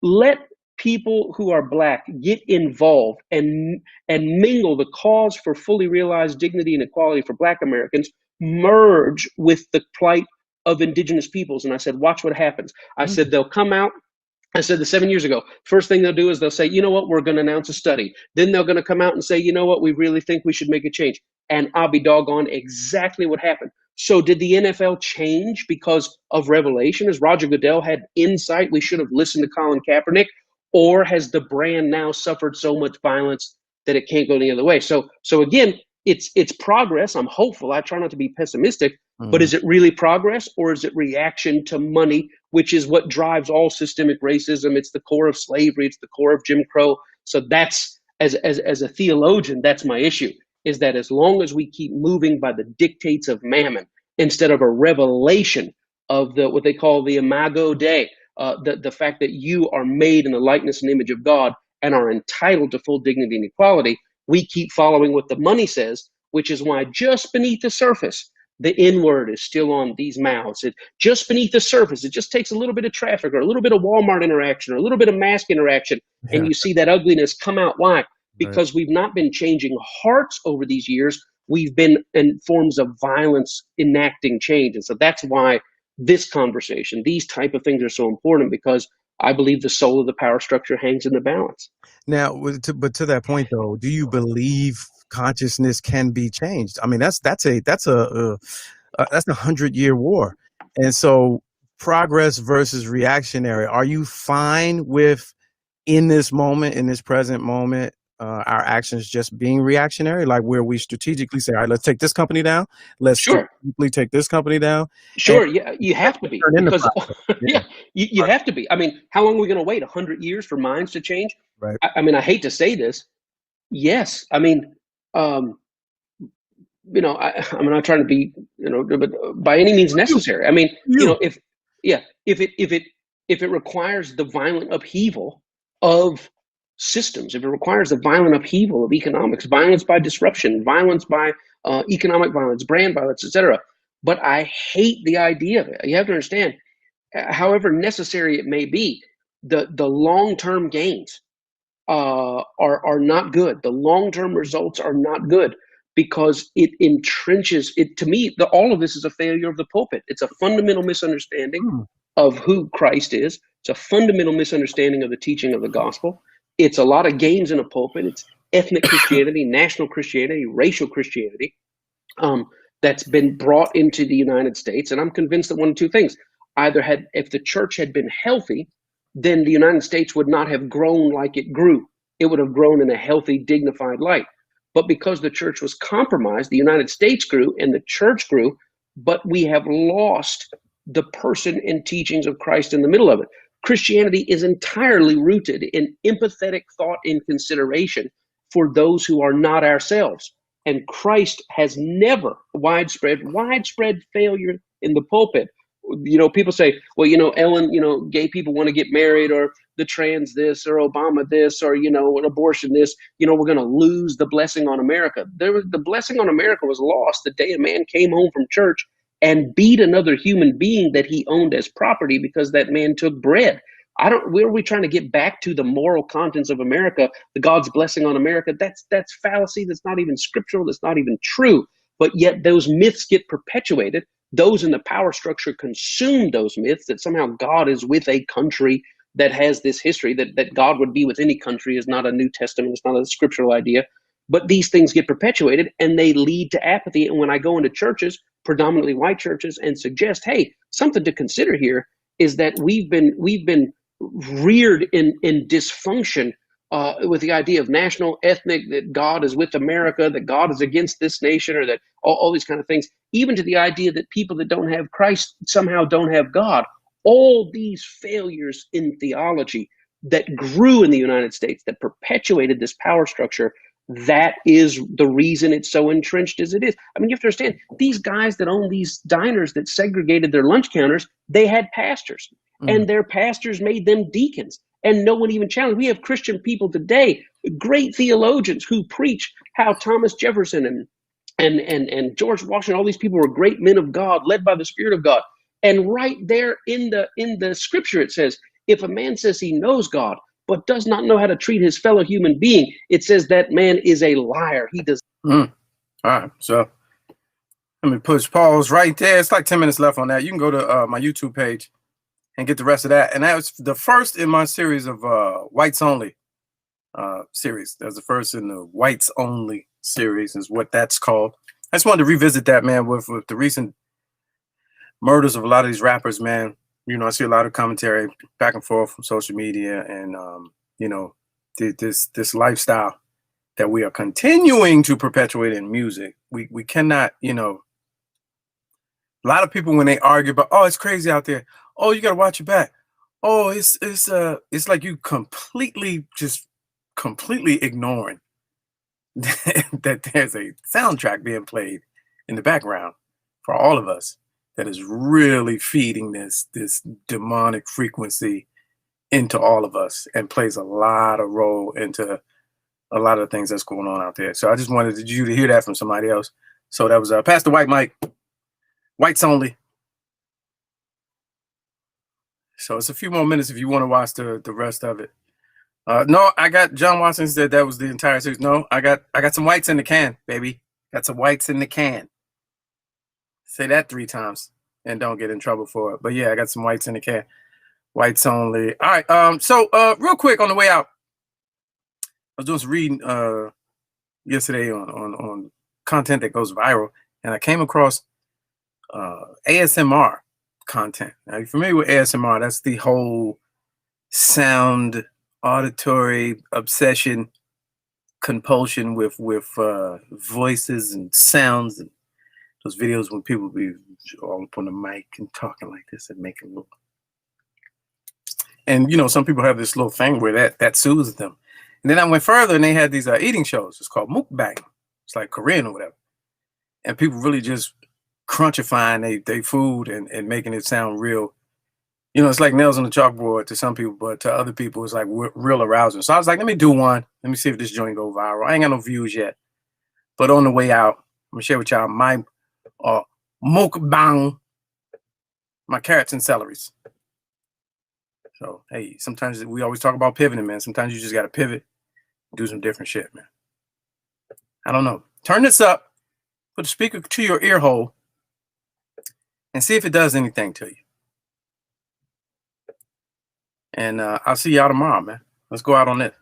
[SPEAKER 9] let people who are Black get involved and mingle. The cause for fully realized dignity and equality for Black Americans merge with the plight of indigenous peoples. And I said, watch what happens. I said, they'll come out. I said this 7 years ago. First thing they'll do is they'll say, you know what, we're going to announce a study. Then they're going to come out and say, you know what, we really think we should make a change. And I'll be doggone exactly what happened. So did the NFL change because of revelation? Has Roger Goodell had insight? We should have listened to Colin Kaepernick. Or has the brand now suffered so much violence that it can't go any other way? So again, it's progress. I'm hopeful. I try not to be pessimistic, but is it really progress, or is it reaction to money, which is what drives all systemic racism? It's the core of slavery. It's the core of Jim Crow. So that's, as a theologian, that's my issue, is that as long as we keep moving by the dictates of mammon instead of a revelation of what they call the imago Dei, the fact that you are made in the likeness and image of God and are entitled to full dignity and equality, we keep following what the money says, which is why just beneath the surface, the N-word is still on these mouths. Just beneath the surface, it just takes a little bit of traffic or a little bit of Walmart interaction or a little bit of mask interaction, and you see that ugliness come out. Why? Because we've not been changing hearts over these years. We've been in forms of violence enacting change. And so that's why this conversation, these type of things are so important, because I believe the soul of the power structure hangs in the balance.
[SPEAKER 8] Now, but to that point, though, do you believe consciousness can be changed? I mean, that's a 100-year war, and so progress versus reactionary. Are you fine with, in this moment, in this present moment, our actions just being reactionary, like where we strategically say, all right, let's take this company down. Let's strategically take this company down.
[SPEAKER 9] Sure. Yeah, you have to be. Because, you have to be. I mean, how long are we going to wait? 100 years for minds to change?
[SPEAKER 8] Right.
[SPEAKER 9] I mean, I hate to say this. Yes. I mean, I'm not trying to be, but by any means necessary. I mean, if it requires the violent upheaval of systems, if it requires the violent upheaval of economics, violence by disruption, violence by economic violence, brand violence, etc. But I hate the idea of it. You have to understand, however necessary it may be, the long-term gains are not good. The long-term results are not good, because it entrenches it. To me, all of this is a failure of the pulpit. It's a fundamental misunderstanding of who Christ is. It's a fundamental misunderstanding of the teaching of the gospel. It's a lot of games in a pulpit. It's ethnic Christianity, national Christianity, racial Christianity that's been brought into the United States. And I'm convinced that one of two things. Either if the church had been healthy, then the United States would not have grown like it grew. It would have grown in a healthy, dignified light. But because the church was compromised, the United States grew and the church grew, but we have lost the person and teachings of Christ in the middle of it. Christianity is entirely rooted in empathetic thought and consideration for those who are not ourselves. And Christ has never widespread failure in the pulpit. People say, well, Ellen, gay people want to get married, or the trans this, or Obama this, or, an abortion this, we're going to lose the blessing on America. The blessing on America was lost the day a man came home from church and beat another human being that he owned as property because that man took bread. Where are we trying to get back to the moral contents of America, the God's blessing on America? That's fallacy. That's not even scriptural. That's not even true. But yet those myths get perpetuated. Those in the power structure consume those myths that somehow God is with a country that has this history, that God would be with any country is not a New Testament. It's not a scriptural idea. But these things get perpetuated and they lead to apathy. And when I go into churches, predominantly white churches, and suggest, hey, something to consider here is that we've been reared in dysfunction with the idea of national, ethnic, that God is with America, that God is against this nation, or that all these kind of things, even to the idea that people that don't have Christ somehow don't have God. All these failures in theology that grew in the United States, that perpetuated this power structure, that is the reason it's so entrenched as it is. I mean, you have to understand, these guys that own these diners that segregated their lunch counters, they had pastors. And their pastors made them deacons, and no one even challenged. We have Christian people today, great theologians, who preach how Thomas Jefferson and George Washington, all these people were great men of God, led by the Spirit of God. And right there in the scripture, it says, if a man says he knows God, but does not know how to treat his fellow human being, it says that man is a liar. He does.
[SPEAKER 5] All right, so let me push pause right there. It's like 10 minutes left on that. You can go to my YouTube page and get the rest of that. And that was the first in my series of whites only series. That was the first in the whites only series, is what that's called. I just wanted to revisit that, man, with the recent murders of a lot of these rappers, man. I see a lot of commentary back and forth from social media, and this lifestyle that we are continuing to perpetuate in music. We cannot, a lot of people, when they argue about, oh, it's crazy out there, oh, you got to watch your back, oh, it's like you completely ignoring that there's a soundtrack being played in the background for all of us that is really feeding this demonic frequency into all of us, and plays a lot of role into a lot of the things that's going on out there. So I just wanted you to hear that from somebody else. So that was Pastor White Mike, whites only. So it's a few more minutes if you want to watch the rest of it. No, I got John Watson said that was the entire series. No, I got some whites in the can, baby. Got some whites in the can. Say that 3 times and don't get in trouble for it. But yeah, I got some whites in the can. Whites only. All right. So real quick on the way out, I was doing some reading yesterday on content that goes viral, and I came across ASMR content. Now, you're familiar with ASMR? That's the whole sound, auditory obsession, compulsion with voices and sounds, and those videos when people be all up on the mic and talking like this and making little. And some people have this little thing where that soothes them. And then I went further, and they had these eating shows. It's called mukbang. It's like Korean or whatever. And people really just crunchifying their food and making it sound real. It's like nails on the chalkboard to some people, but to other people, it's like real arousing. So I was like, let me do one. Let me see if this joint go viral. I ain't got no views yet. But on the way out, I'm going to share with y'all my mukbang, my carrots and celeries. So, hey, sometimes we always talk about pivoting, man. Sometimes you just got to pivot, do some different shit, man. I don't know. Turn this up, put the speaker to your ear hole, and see if it does anything to you. And I'll see y'all tomorrow, man. Let's go out on it.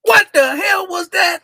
[SPEAKER 5] What the hell was that?